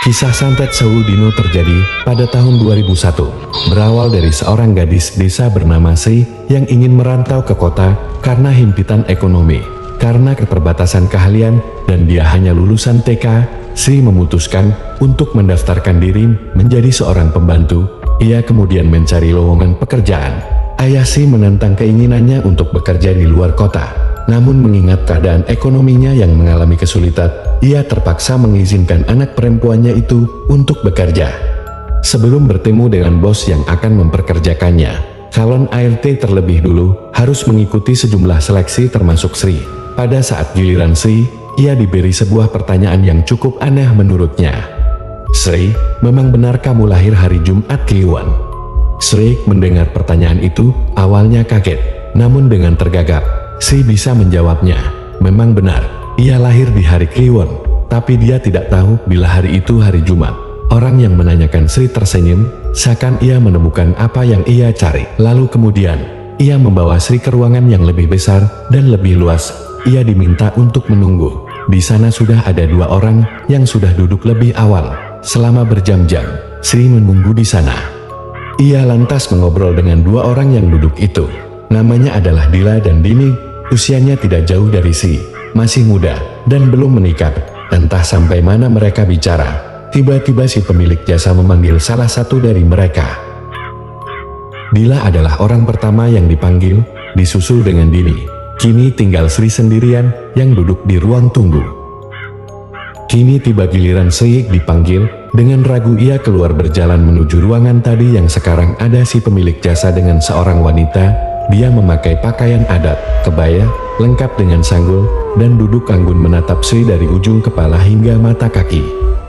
Kisah santet Sewu Dino terjadi pada tahun 2001, berawal dari seorang gadis desa bernama Sri yang ingin merantau ke kota karena himpitan ekonomi. Karena keterbatasan keahlian dan dia hanya lulusan TK, Sri memutuskan untuk mendaftarkan diri menjadi seorang pembantu. Ia kemudian mencari lowongan pekerjaan. Ayah Sri menentang keinginannya untuk bekerja di luar kota. Namun mengingat keadaan ekonominya yang mengalami kesulitan, ia terpaksa mengizinkan anak perempuannya itu untuk bekerja. Sebelum bertemu dengan bos yang akan memperkerjakannya, calon ART terlebih dulu harus mengikuti sejumlah seleksi termasuk Sri. Pada saat giliran Sri, ia diberi sebuah pertanyaan yang cukup aneh menurutnya. "Sri, memang benar kamu lahir hari Jumat Kliwon?" Sri mendengar pertanyaan itu, awalnya kaget, namun dengan tergagap, Sri bisa menjawabnya. Memang benar, ia lahir di hari Kliwon, tapi dia tidak tahu bila hari itu hari Jumat. Orang yang menanyakan Sri tersenyum, seakan ia menemukan apa yang ia cari. Lalu kemudian, ia membawa Sri ke ruangan yang lebih besar dan lebih luas. Ia diminta untuk menunggu. Di sana sudah ada dua orang yang sudah duduk lebih awal. Selama berjam-jam, Sri menunggu di sana. Ia lantas mengobrol dengan dua orang yang duduk itu. Namanya adalah Dila dan Dini, usianya tidak jauh dari Sri, masih muda, dan belum menikah. Entah sampai mana mereka bicara, tiba-tiba si pemilik jasa memanggil salah satu dari mereka. Dila adalah orang pertama yang dipanggil, disusul dengan Dini. Kini tinggal Sri sendirian yang duduk di ruang tunggu. Kini tiba giliran Sri dipanggil. Dengan ragu ia keluar berjalan menuju ruangan tadi yang sekarang ada si pemilik jasa dengan seorang wanita. Dia memakai pakaian adat, kebaya, lengkap dengan sanggul, dan duduk anggun menatap Sri dari ujung kepala hingga mata kaki.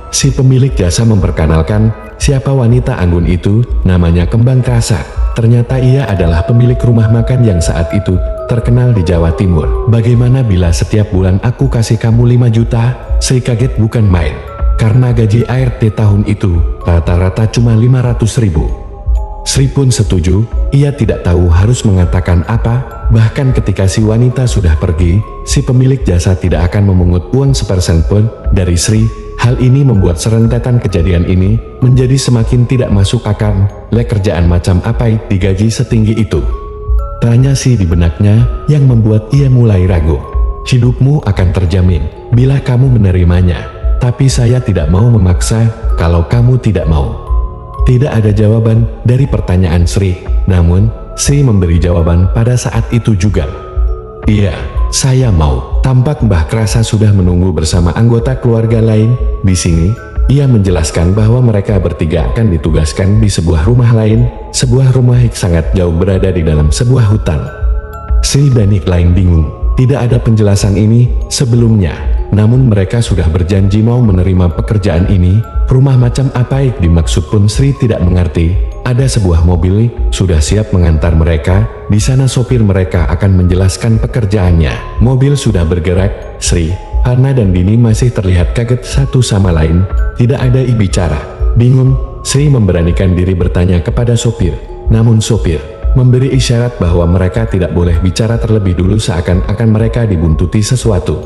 Si pemilik jasa memperkenalkan siapa wanita anggun itu, namanya Kembang Krasa. Ternyata ia adalah pemilik rumah makan yang saat itu terkenal di Jawa Timur. "Bagaimana bila setiap bulan aku kasih kamu 5 juta? Sri kaget bukan main, karena gaji ART tahun itu rata-rata cuma 500 ribu. Sri pun setuju, ia tidak tahu harus mengatakan apa. Bahkan ketika si wanita sudah pergi, si pemilik jasa tidak akan memungut uang sepersen pun dari Sri. Hal ini membuat serentetan kejadian ini menjadi semakin tidak masuk akal. Kerjaan macam apa digaji setinggi itu? Tanya Sri di benaknya yang membuat ia mulai ragu. "Hidupmu akan terjamin bila kamu menerimanya. Tapi saya tidak mau memaksa kalau kamu tidak mau." Tidak ada jawaban dari pertanyaan Sri, namun Sri memberi jawaban pada saat itu juga. "Iya, saya mau." Tampak Mbah Krasa sudah menunggu bersama anggota keluarga lain. Di sini, ia menjelaskan bahwa mereka bertiga akan ditugaskan di sebuah rumah lain, sebuah rumah yang sangat jauh berada di dalam sebuah hutan. Sri dan yang lain bingung, tidak ada penjelasan ini sebelumnya. Namun mereka sudah berjanji mau menerima pekerjaan ini. Rumah macam apa yang dimaksud pun Sri tidak mengerti. Ada sebuah mobil sudah siap mengantar mereka. Di sana sopir mereka akan menjelaskan pekerjaannya. Mobil sudah bergerak. Sri, Hana dan Dini masih terlihat kaget satu sama lain. Tidak ada bicara. Bingung, Sri memberanikan diri bertanya kepada sopir. Namun sopir memberi isyarat bahwa mereka tidak boleh bicara terlebih dulu, seakan-akan mereka dibuntuti sesuatu.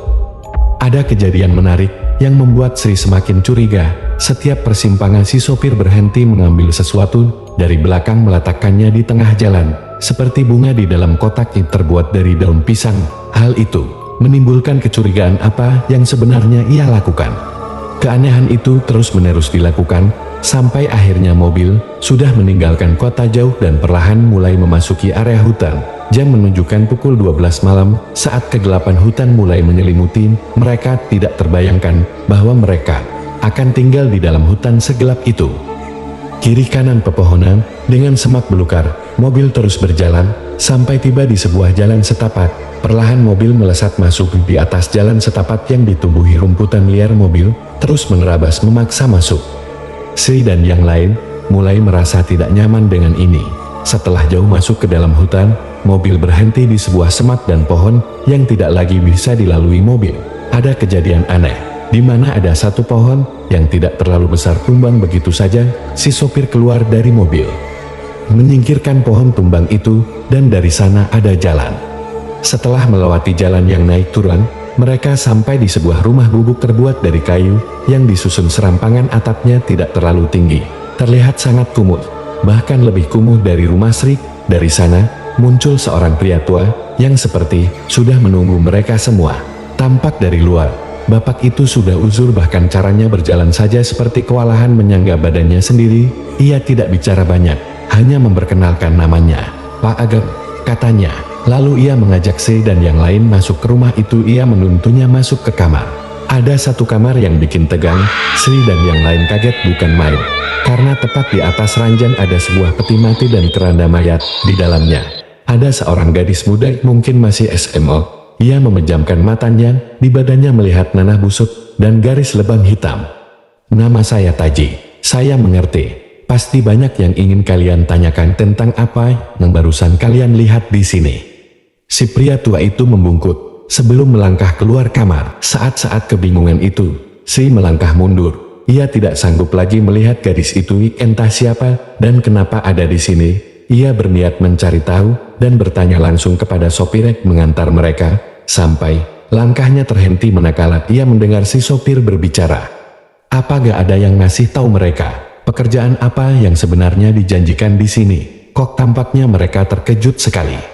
Ada kejadian menarik yang membuat Sri semakin curiga. Setiap persimpangan si sopir berhenti mengambil sesuatu dari belakang, meletakkannya di tengah jalan, seperti bunga di dalam kotak yang terbuat dari daun pisang. Hal itu menimbulkan kecurigaan apa yang sebenarnya ia lakukan. Keanehan itu terus-menerus dilakukan, sampai akhirnya mobil sudah meninggalkan kota jauh dan perlahan mulai memasuki area hutan. Jam menunjukkan pukul 12 malam, saat kegelapan hutan mulai menyelimuti, mereka tidak terbayangkan bahwa mereka akan tinggal di dalam hutan segelap itu. Kiri kanan pepohonan, dengan semak belukar, mobil terus berjalan, sampai tiba di sebuah jalan setapak. Perlahan mobil melesat masuk di atas jalan setapak yang ditumbuhi rumputan liar. Mobil terus menerabas memaksa masuk. Sri dan yang lain mulai merasa tidak nyaman dengan ini. Setelah jauh masuk ke dalam hutan, mobil berhenti di sebuah semak dan pohon yang tidak lagi bisa dilalui mobil. Ada kejadian aneh, di mana ada satu pohon yang tidak terlalu besar tumbang begitu saja. Si sopir keluar dari mobil, menyingkirkan pohon tumbang itu, dan dari sana ada jalan. Setelah melewati jalan yang naik turun, mereka sampai di sebuah rumah gubuk terbuat dari kayu yang disusun serampangan atapnya tidak terlalu tinggi. Terlihat sangat kumuh, bahkan lebih kumuh dari rumah Sri. Dari sana, muncul seorang pria tua yang seperti sudah menunggu mereka semua. Tampak dari luar, bapak itu sudah uzur, bahkan caranya berjalan saja seperti kewalahan menyangga badannya sendiri. Ia tidak bicara banyak, hanya memperkenalkan namanya, Pak Ageng, katanya. Lalu ia mengajak Sri dan yang lain masuk ke rumah itu. Ia menuntunnya masuk ke kamar. Ada satu kamar yang bikin tegang. Sri dan yang lain kaget bukan main, karena tepat di atas ranjang ada sebuah peti mati dan keranda mayat. Di dalamnya ada seorang gadis muda, mungkin masih SMA. Ia memejamkan matanya, di badannya melihat nanah busuk dan garis lebam hitam. Nama saya Taji. Saya mengerti. Pasti banyak yang ingin kalian tanyakan tentang apa yang barusan kalian lihat di sini. Si pria tua itu membungkuk sebelum melangkah keluar kamar. Saat-saat kebingungan itu, Sri melangkah mundur. Ia tidak sanggup lagi melihat gadis itu, entah siapa dan kenapa ada di sini. Ia berniat mencari tahu dan bertanya langsung kepada sopir yang mengantar mereka, sampai langkahnya terhenti manakala ia mendengar si sopir berbicara. Apa gak ada yang ngasih tahu mereka pekerjaan apa yang sebenarnya dijanjikan di sini? Kok tampaknya mereka terkejut sekali.